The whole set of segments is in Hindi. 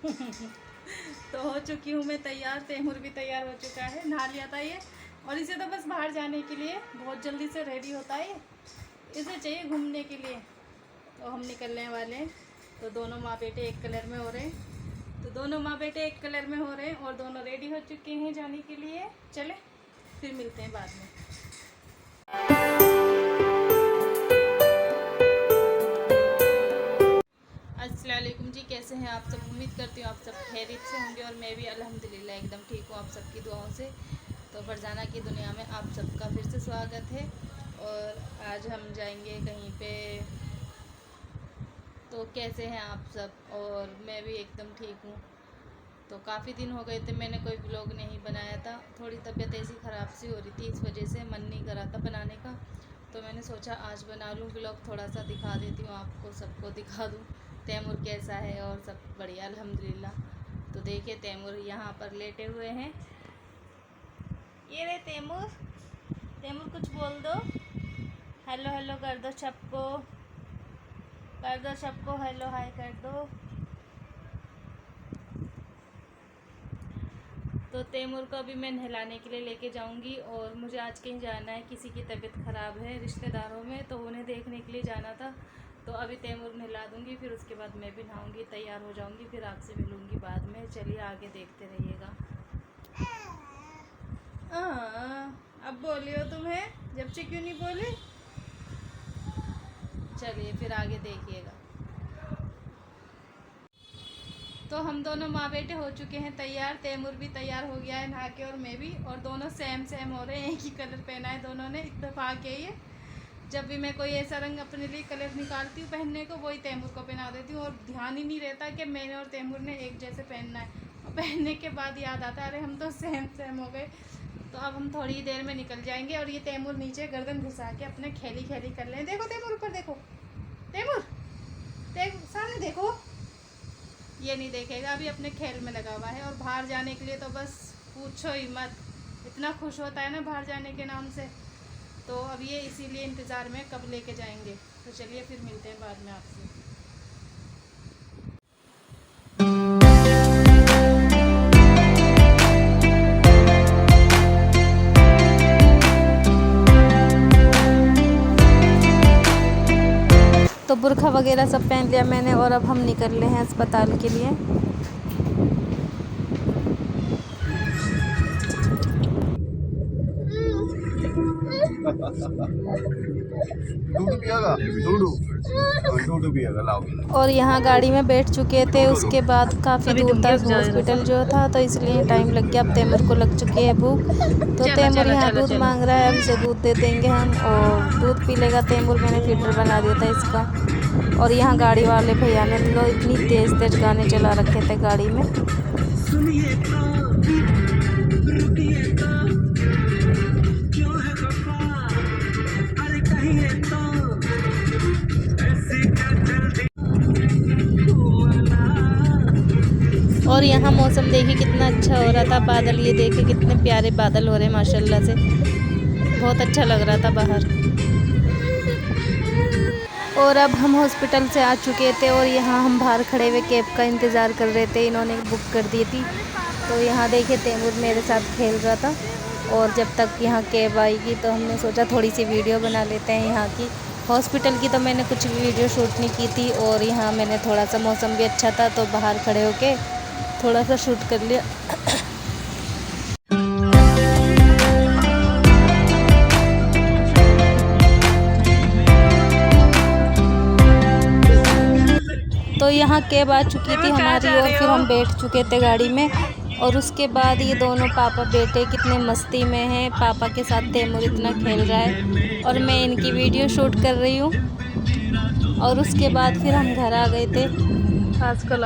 तो हो चुकी हूँ मैं तैयार, तैमूर भी तैयार हो चुका है, नहा लिया था ये। और इसे तो बस बाहर जाने के लिए बहुत जल्दी से रेडी होता है, इसे चाहिए घूमने के लिए। तो हम निकलने वाले हैं। तो दोनों माँ बेटे एक कलर में हो रहे हैं, तो दोनों माँ बेटे एक कलर में हो रहे हैं और दोनों रेडी हो चुके हैं जाने के लिए। चले फिर मिलते हैं बाद में। अस्सलाम वालेकुम जी, कैसे हैं आप सब? उम्मीद करती हूँ आप सब खैरियत से होंगे और मैं भी अल्हम्दुलिल्लाह एकदम ठीक हूँ आप सबकी दुआओं से। तो फरजाना की दुनिया में आप सबका फिर से स्वागत है। और आज हम जाएंगे कहीं पे। तो कैसे हैं आप सब? और मैं भी एकदम ठीक हूँ। तो काफ़ी दिन हो गए थे, मैंने कोई व्लॉग नहीं बनाया था। थोड़ी तबीयत ऐसी ख़राब सी हो रही थी, इस वजह से मन नहीं करा था बनाने का। तो मैंने सोचा आज बना लूँ व्लॉग, थोड़ा सा दिखा देती हूँ आपको, सबको दिखा दूँ तैमूर कैसा है। और सब बढ़िया अल्हम्दुलिल्लाह। तो देखिए तैमूर यहाँ पर लेटे हुए हैं। ये रे तैमूर, तैमूर कुछ बोल दो। हेलो हेलो कर दो सबको, कर दो सबको हेलो हाय कर दो। तो तैमूर को अभी मैं नहलाने के लिए लेके जाऊंगी। और मुझे आज कहीं जाना है, किसी की तबीयत ख़राब है रिश्तेदारों में, तो उन्हें देखने के लिए जाना था। तो अभी तैमूर नहला दूंगी, फिर उसके बाद मैं भी नहाऊंगी, तैयार हो जाऊंगी, फिर आपसे मिलूंगी बाद में। चलिए आगे देखते रहिएगा। अब बोलियो तुम्हें, जब से क्यों नहीं बोले? चलिए फिर आगे देखिएगा। तो हम दोनों माँ बेटे हो चुके हैं तैयार, तैमूर भी तैयार हो गया है नहा के और मैं भी। और दोनों सेम सेम हो रहे हैं, एक ही कलर पहना है दोनों ने, इत्तेफाक है ये। जब भी मैं कोई ऐसा रंग अपने लिए कलर निकालती हूँ पहनने को, वही तैमूर को पहना देती हूँ। और ध्यान ही नहीं रहता कि मैंने और तैमूर ने एक जैसे पहनना है। और पहनने के बाद याद आता है अरे हम तो सेम सेम हो गए। तो अब हम थोड़ी देर में निकल जाएंगे। और ये तैमूर नीचे गर्दन घुसा के अपने खेली खेली कर लें। देखो तैमूर ऊपर देखो, तैमूर सामने देखो। ये नहीं देखेगा, अभी अपने खेल में लगा हुआ है। और बाहर जाने के लिए तो बस पूछो ही मत, इतना खुश होता है ना बाहर जाने के नाम से। तो अब ये इसीलिए इंतज़ार में कब लेके जाएंगे। तो चलिए फिर मिलते हैं बाद में आपसे। तो बुर्खा वगैरह सब पहन लिया मैंने और अब हम निकल रहे हैं अस्पताल के लिए। और यहाँ गाड़ी में बैठ चुके थे। उसके बाद काफ़ी दूर तक हॉस्पिटल जो था, तो इसलिए टाइम लग गया। अब तैमूर को लग चुकी है भूख, तो तैमूर यहाँ दूध मांग रहा है, अब इसे दूध दे देंगे हम और दूध पी लेगा तैमूर। मैंने फिल्टर बना दिया था इसका। और यहाँ गाड़ी वाले भैया ने तो इतनी तेज़ तेज़ गाने चला रखे थे गाड़ी में। और यहाँ मौसम देखिए कितना अच्छा हो रहा था, बादल ये देखिए कितने प्यारे बादल हो रहे हैं माशाल्लाह से, बहुत अच्छा लग रहा था बाहर। और अब हम हॉस्पिटल से आ चुके थे और यहाँ हम बाहर खड़े हुए कैब का इंतज़ार कर रहे थे, इन्होंने बुक कर दी थी। तो यहाँ देखिए तैमूर मेरे साथ खेल रहा था। और जब तक यहाँ कैब आएगी तो हमने सोचा थोड़ी सी वीडियो बना लेते हैं यहाँ की। हॉस्पिटल की तो मैंने कुछ वीडियो शूट नहीं की थी। और यहाँ मैंने थोड़ा सा, मौसम भी अच्छा था तो बाहर खड़े होके थोड़ा सा शूट कर लिया। तो यहाँ कैब आ चुकी थी हमारी और फिर हम बैठ चुके थे गाड़ी में। और उसके बाद ये दोनों पापा बेटे कितने मस्ती में हैं, पापा के साथ तैमूर इतना खेल रहा है और मैं इनकी वीडियो शूट कर रही हूँ। और उसके बाद फिर हम घर आ गए थे। आजकल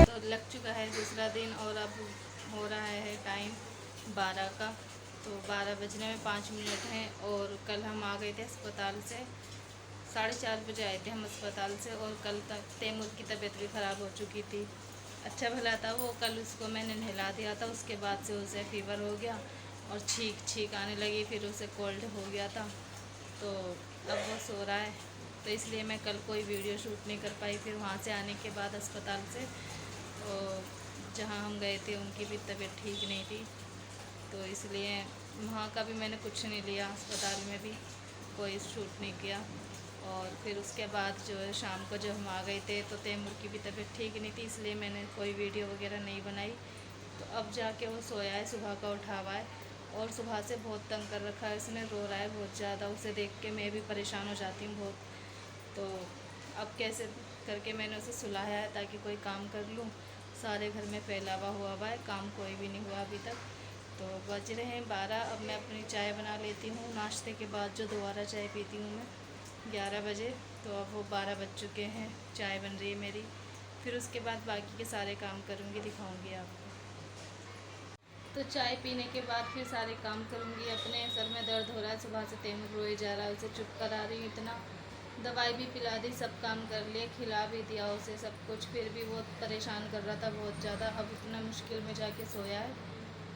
तो लग चुका है दूसरा दिन और अब हो रहा है टाइम 12 का। तो 12 बजने में 5 मिनट हैं। और कल हम आ गए थे अस्पताल से, 4:30 बजे आए थे हम अस्पताल से। और कल तक तैमूर की तबीयत भी ख़राब हो चुकी थी। अच्छा भला था वो, कल उसको मैंने नहला दिया था, उसके बाद से उसे फीवर हो गया और छींक छींक आने लगी, फिर उसे कोल्ड हो गया था। तो अब वो सो रहा है, तो इसलिए मैं कल कोई वीडियो शूट नहीं कर पाई। फिर वहाँ से आने के बाद अस्पताल से जहाँ हम गए थे उनकी भी तबीयत ठीक नहीं थी, तो इसलिए वहाँ का भी मैंने कुछ नहीं लिया, अस्पताल में भी कोई शूट नहीं किया। और फिर उसके बाद जो है शाम को जब हम आ गए थे तो तैमूर की भी तबीयत ठीक नहीं थी, इसलिए मैंने कोई वीडियो वगैरह नहीं बनाई। तो अब जाके वो सोया है, सुबह का उठा हुआ है और सुबह से बहुत तंग कर रखा है उसने, रो रहा है बहुत ज़्यादा। उसे देख के मैं भी परेशान हो जाती हूँ बहुत। तो अब कैसे करके मैंने उसे सुलाया है ताकि कोई काम कर लूँ। सारे घर में फैलावा हुआ है, काम कोई भी नहीं हुआ अभी तक। तो बज रहे हैं 12। अब मैं अपनी चाय बना लेती हूँ नाश्ते के बाद, जो दोबारा चाय पीती हूँ मैं 11 बजे। तो अब वो 12 बज चुके हैं, चाय बन रही है मेरी। फिर उसके बाद बाकी के सारे काम करूँगी, दिखाऊँगी आपको। तो चाय पीने के बाद फिर सारे काम करूँगी अपने। सर में दर्द हो रहा है, सुबह से तैमूर रोए जा रहा है, उसे चुप करा रही हूँ इतना। दवाई भी पिला दी, सब काम कर लिए, खिला भी दिया उसे सब कुछ। फिर भी वो परेशान कर रहा था बहुत ज़्यादा। अब इतना मुश्किल में जाके सोया है,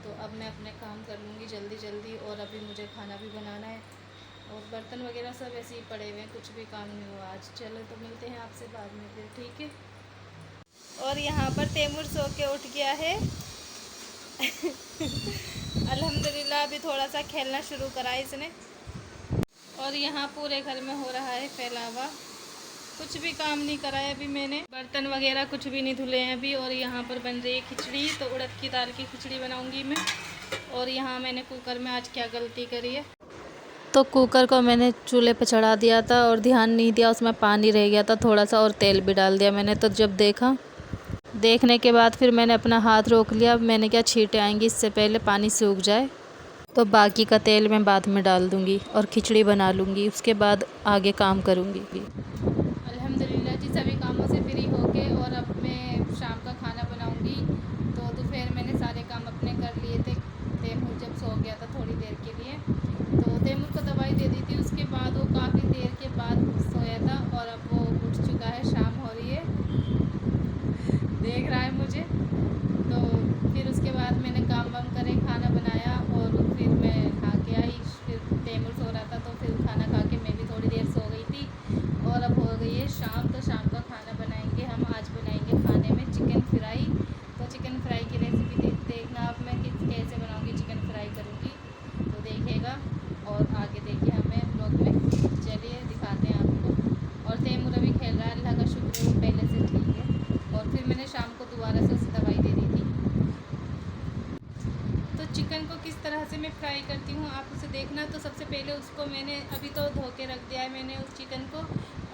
तो अब मैं अपने काम कर लूँगी जल्दी जल्दी। और अभी मुझे खाना भी बनाना है और बर्तन वगैरह सब ऐसे ही पड़े हुए हैं, कुछ भी काम नहीं हुआ आज। चलो तो मिलते हैं आपसे बाद में फिर, ठीक है। और यहाँ पर तैमूर सो के उठ गया है अल्हम्दुलिल्लाह अभी थोड़ा सा खेलना शुरू करा इसने। और यहाँ पूरे घर में हो रहा है फैलावा, कुछ भी काम नहीं करा है अभी मैंने, बर्तन वगैरह कुछ भी नहीं धुले हैं अभी। और यहाँ पर बन रही है खिचड़ी, तो उड़द की दाल की खिचड़ी बनाऊँगी मैं। और यहाँ मैंने कुकर में आज क्या गलती करी है, तो कुकर को मैंने चूल्हे पे चढ़ा दिया था और ध्यान नहीं दिया, उसमें पानी रह गया था थोड़ा सा और तेल भी डाल दिया मैंने। तो जब देखने के बाद फिर मैंने अपना हाथ रोक लिया। मैंने क्या, छींटे आएंगी, इससे पहले पानी सूख जाए, तो बाकी का तेल मैं बाद में डाल दूँगी और खिचड़ी बना लूँगी, उसके बाद आगे काम करूँगी। अल्हम्दुलिल्लाह जी, सभी कामों से फ्री होके और अब मैं शाम का खाना बनाऊँगी। तो दोपहर मैंने सारे काम अपने कर लिए थे। तैमूर जब सो गया था थोड़ी देर के लिए, तो तैमूर को दवाई दे दी थी, उसके बाद वो काफ़ी देर के बाद सोया था। और अब वो उठ चुका है, शाम हो रही है, देख रहा है मुझे। तो फिर उसके बाद मैंने काम वाम करे, खाना बनाया और फिर मैं खा के आई। फिर तैमूर सो रहा था तो फिर खाना खा के मैं भी थोड़ी देर सो गई थी। और अब हो गई है शाम, तो शाम का खाना बनाएंगे हम। आज बनाएंगे खाने में चिकन फ्राई। तो चिकन फ्राई की रेसिपी देखना आप, मैं कैसे बनाऊँगी, चिकन फ्राई करूँगी तो देखिएगा। और आगे देखिए हमें ब्लॉग में, चलिए दिखाते हैं आपको। और तैमूर अभी खेल रहा है, अल्लाह का शुक्र है वो पहले से ठीक है। और फिर मैंने शाम को दोबारा से उसे दवाई दे दी थी। तो चिकन को किस तरह से मैं फ्राई करती हूँ आप उसे देखना। तो सबसे पहले उसको मैंने अभी तो धो के रख दिया है मैंने उस चिकन को,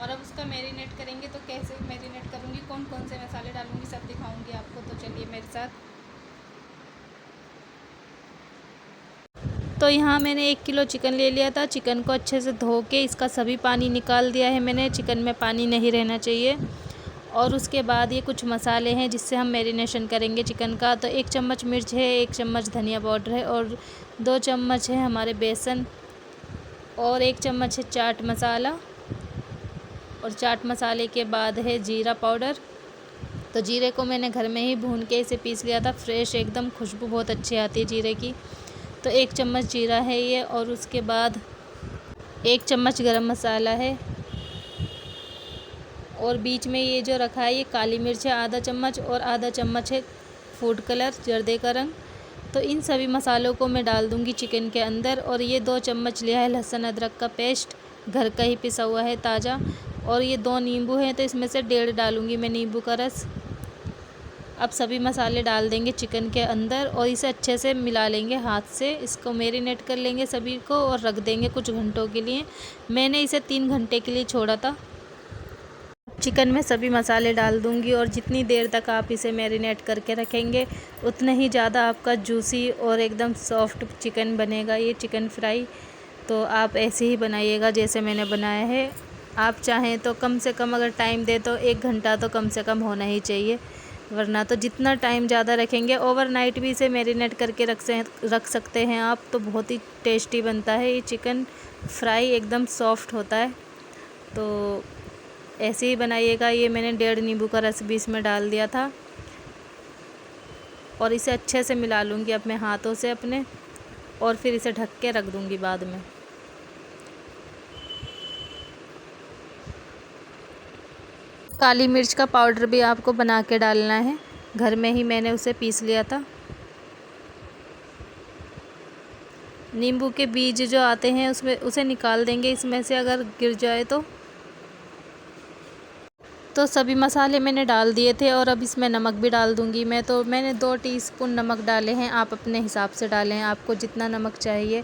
और अब उसका मैरिनेट करेंगे। तो कैसे मैरिनेट करूँगी, कौन कौन से मसाले डालूँगी, सब दिखाऊँगी आपको। तो चलिए मेरे साथ। तो यहाँ मैंने 1 किलो चिकन ले लिया था। चिकन को अच्छे से धो के इसका सभी पानी निकाल दिया है मैंने, चिकन में पानी नहीं रहना चाहिए। और उसके बाद ये कुछ मसाले हैं जिससे हम मैरिनेशन करेंगे चिकन का। तो 1 चम्मच मिर्च है, 1 चम्मच धनिया पाउडर है और 2 चम्मच है हमारे बेसन, और 1 चम्मच है चाट मसाला। और चाट मसाले के बाद है जीरा पाउडर। तो जीरे को मैंने घर में ही भून के इसे पीस लिया था, फ्रेश एकदम, खुशबू बहुत अच्छी आती है जीरे की। तो 1 चम्मच जीरा है ये। और उसके बाद 1 चम्मच गरम मसाला है। और बीच में ये जो रखा है ये काली मिर्च है आधा चम्मच, और आधा चम्मच है फूड कलर, जर्दे का रंग। तो इन सभी मसालों को मैं डाल दूँगी चिकन के अंदर। और ये 2 चम्मच लिया है लहसुन अदरक का पेस्ट, घर का ही पिसा हुआ है ताज़ा। और ये 2 नींबू हैं, तो इसमें से 1.5 डालूँगी मैं नींबू का रस। अब सभी मसाले डाल देंगे चिकन के अंदर और इसे अच्छे से मिला लेंगे हाथ से। इसको मैरिनेट कर लेंगे सभी को और रख देंगे कुछ घंटों के लिए। मैंने इसे 3 घंटे के लिए छोड़ा था। चिकन में सभी मसाले डाल दूंगी और जितनी देर तक आप इसे मैरिनेट करके रखेंगे उतना ही ज़्यादा आपका जूसी और एकदम सॉफ्ट चिकन बनेगा ये चिकन फ्राई। तो आप ऐसे ही बनाइएगा जैसे मैंने बनाया है। आप चाहें तो कम से कम अगर टाइम दे तो 1 घंटा तो कम से कम होना ही चाहिए, वरना तो जितना टाइम ज़्यादा रखेंगे, ओवरनाइट भी इसे मैरिनेट करके रख सकते हैं आप, तो बहुत ही टेस्टी बनता है ये चिकन फ्राई, एकदम सॉफ्ट होता है। तो ऐसे ही बनाइएगा। ये मैंने 1.5 नींबू का रस भी इसमें डाल दिया था और इसे अच्छे से मिला लूँगी अपने हाथों से अपने, और फिर इसे ढक के रख दूँगी बाद में। काली मिर्च का पाउडर भी आपको बना के डालना है, घर में ही मैंने उसे पीस लिया था। नींबू के बीज जो आते हैं उसमें उसे निकाल देंगे इसमें से अगर गिर जाए तो सभी मसाले मैंने डाल दिए थे और अब इसमें नमक भी डाल दूंगी मैं। तो मैंने 2 टीस्पून नमक डाले हैं, आप अपने हिसाब से डालें, आपको जितना नमक चाहिए,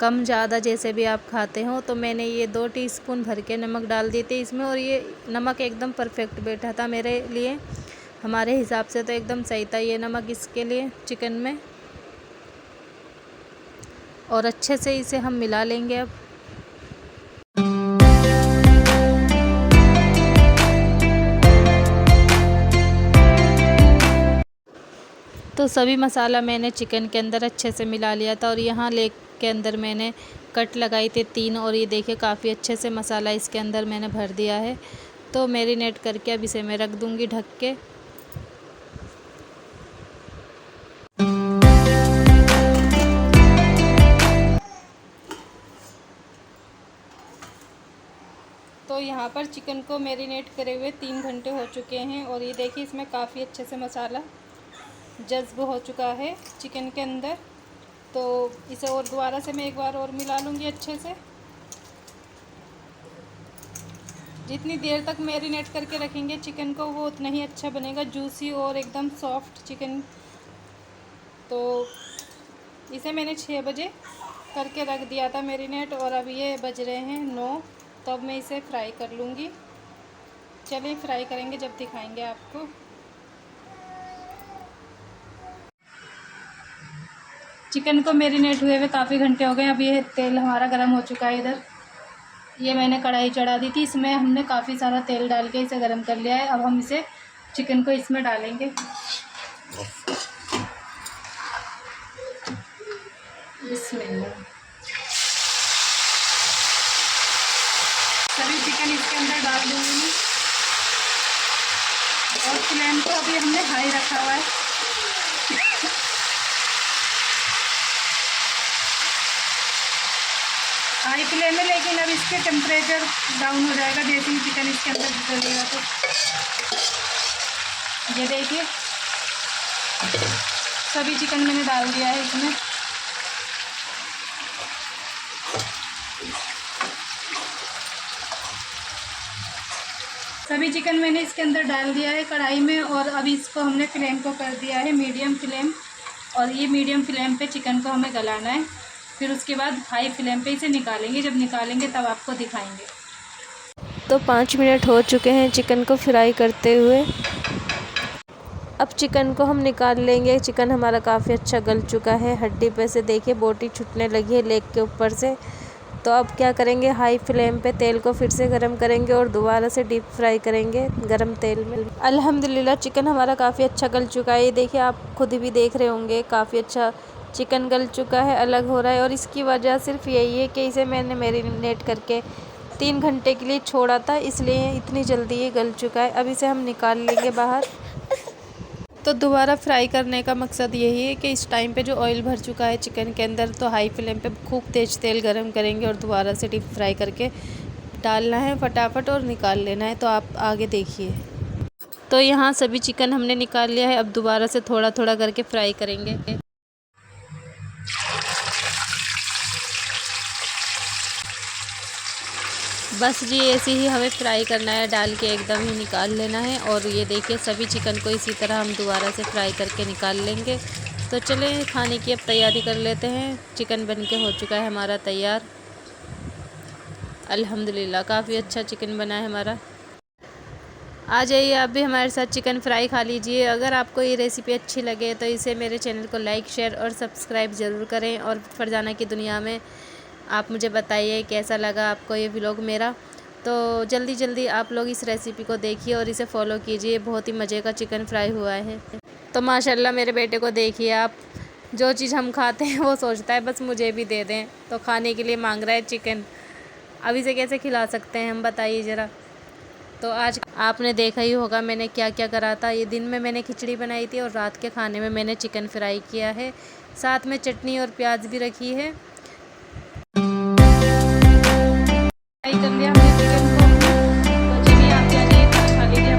कम ज़्यादा जैसे भी आप खाते हो। तो मैंने ये 2 टीस्पून भर के नमक डाल दिए थे इसमें और ये नमक एकदम परफेक्ट बैठा था मेरे लिए, हमारे हिसाब से तो एकदम सही था ये नमक इसके लिए चिकन में। और अच्छे से इसे हम मिला लेंगे अब। तो सभी मसाला मैंने चिकन के अंदर अच्छे से मिला लिया था और यहाँ लेग के अंदर मैंने कट लगाई थी 3 और ये देखिए काफ़ी अच्छे से मसाला इसके अंदर मैंने भर दिया है। तो मैरिनेट करके अब इसे मैं रख दूँगी ढक के। तो यहाँ पर चिकन को मैरिनेट करे हुए 3 घंटे हो चुके हैं और ये देखिए इसमें काफ़ी अच्छे से मसाला जज़्ब हो चुका है चिकन के अंदर। तो इसे और दोबारा से मैं एक बार और मिला लूँगी अच्छे से। जितनी देर तक मैरिनेट करके रखेंगे चिकन को वो उतना ही अच्छा बनेगा, जूसी और एकदम सॉफ्ट चिकन। तो इसे मैंने 6 बजे करके रख दिया था मैरिनेट और अब ये बज रहे हैं 9। तो अब मैं इसे फ्राई कर लूँगी। चलिए फ्राई करेंगे जब दिखाएंगे आपको। चिकन को मैरिनेट हुए हुए काफ़ी घंटे हो गए। अब ये तेल हमारा गर्म हो चुका है। इधर ये मैंने कढ़ाई चढ़ा दी थी, इसमें हमने काफ़ी सारा तेल डाल के इसे गर्म कर लिया है। अब हम इसे चिकन को इसमें डालेंगे। सभी चिकन इसके अंदर डाल दूँगी मैं और फ्लेम को अभी हमने हाई रखा हुआ है। हाई फ्लेम में, लेकिन अब इसके टेम्परेचर डाउन हो जाएगा जैसे ही चिकन इसके अंदर डलेगा। तो ये देखिए सभी चिकन मैंने डाल दिया है इसमें। सभी चिकन मैंने इसके अंदर डाल दिया है कढ़ाई में और अभी इसको हमने फ्लेम को कर दिया है मीडियम फ्लेम। और ये मीडियम फ्लेम पे चिकन को हमें गलाना है, फिर उसके बाद हाई फ्लेम पे इसे निकालेंगे। जब निकालेंगे तब आपको दिखाएंगे। तो 5 मिनट हो चुके हैं चिकन को फ्राई करते हुए। अब चिकन को हम निकाल लेंगे। चिकन हमारा काफ़ी अच्छा गल चुका है, हड्डी पे से देखिए बोटी छूटने लगी है लेग के ऊपर से। तो अब क्या करेंगे, हाई फ्लेम पे तेल को फिर से गरम करेंगे और दोबारा से डीप फ्राई करेंगे गरम तेल में। अल्हम्दुलिल्लाह चिकन हमारा काफ़ी अच्छा गल चुका है। ये देखिए आप खुद भी देख रहे होंगे काफ़ी अच्छा चिकन गल चुका है, अलग हो रहा है। और इसकी वजह सिर्फ यही है कि इसे मैंने मैरिनेट करके 3 घंटे के लिए छोड़ा था, इसलिए इतनी जल्दी ये गल चुका है। अब इसे हम निकाल लेंगे बाहर। तो दोबारा फ्राई करने का मकसद यही है कि इस टाइम पे जो ऑयल भर चुका है चिकन के अंदर, तो हाई फ्लेम पे खूब तेज़ तेल गरम करेंगे और दोबारा से डीप फ्राई करके डालना है फटाफट और निकाल लेना है। तो आप आगे देखिए। तो यहाँ सभी चिकन हमने निकाल लिया है। अब दोबारा से थोड़ा थोड़ा करके फ्राई करेंगे। बस जी ऐसे ही हमें फ्राई करना है, डाल के एकदम ही निकाल लेना है। और ये देखिए सभी चिकन को इसी तरह हम दोबारा से फ्राई करके निकाल लेंगे। तो चलें खाने की अब तैयारी कर लेते हैं। चिकन बनके हो चुका है हमारा तैयार। अल्हम्दुलिल्लाह काफ़ी अच्छा चिकन बना है हमारा। आ जाइए आप भी हमारे साथ चिकन फ्राई खा लीजिए। अगर आपको ये रेसिपी अच्छी लगे तो इसे मेरे चैनल को लाइक शेयर और सब्सक्राइब ज़रूर करें। और फरजाना की दुनिया में आप मुझे बताइए कैसा लगा आपको ये व्लॉग मेरा। तो जल्दी जल्दी आप लोग इस रेसिपी को देखिए और इसे फॉलो कीजिए। बहुत ही मज़े का चिकन फ्राई हुआ है। तो माशाल्लाह मेरे बेटे को देखिए आप, जो चीज़ हम खाते हैं वो सोचता है बस मुझे भी दे दें। तो खाने के लिए मांग रहा है चिकन। अब इसे कैसे खिला सकते हैं हम, बताइए ज़रा। तो आज आपने देखा ही होगा मैंने क्या क्या करा था। ये दिन में मैंने खिचड़ी बनाई थी और रात के खाने में मैंने चिकन फ्राई किया है, साथ में चटनी और प्याज भी रखी है। फ्राई कर लिया हमने चिकन को। तो चलिए आप क्या खा लीजिए।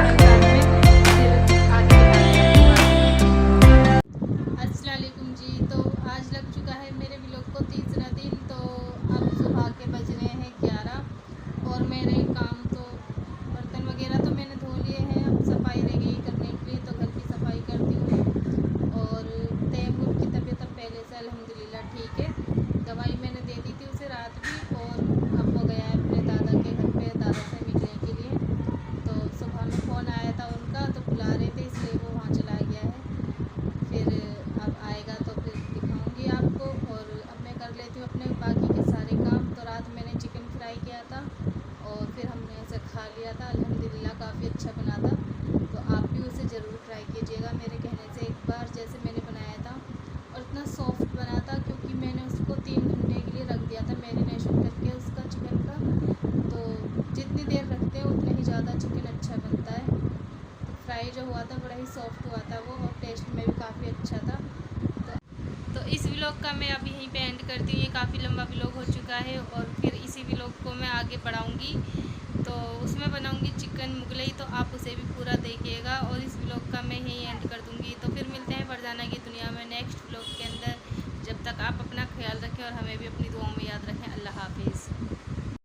खा लिया था, अल्हम्दुलिल्लाह काफ़ी अच्छा बना था। तो आप भी उसे ज़रूर ट्राई कीजिएगा मेरे कहने से एक बार, जैसे मैंने बनाया था। और इतना सॉफ्ट बना था क्योंकि मैंने उसको 3 घंटे के लिए रख दिया था मैरिनेशन करके उसका चिकन का। तो जितनी देर रखते हैं उतना ही ज़्यादा चिकन अच्छा बनता है। तो फ्राई जो हुआ था बड़ा ही सॉफ्ट हुआ था वो, और टेस्ट में भी काफ़ी अच्छा था। तो इस व्लॉग का मैं अभी यहीं पे एंड करती हूँ। ये काफ़ी लंबा व्लॉग हो चुका है और फिर इसी व्लॉग को मैं आगे बढ़ाऊँगी, तो उसमें बनाऊँगी चिकन मुगलई, तो आप उसे भी पूरा देखिएगा। और इस व्लॉग का मैं यहीं एंड कर दूँगी। तो फिर मिलते हैं फरजाना की दुनिया में नेक्स्ट व्लॉग के अंदर। जब तक आप अपना ख्याल रखें और हमें भी अपनी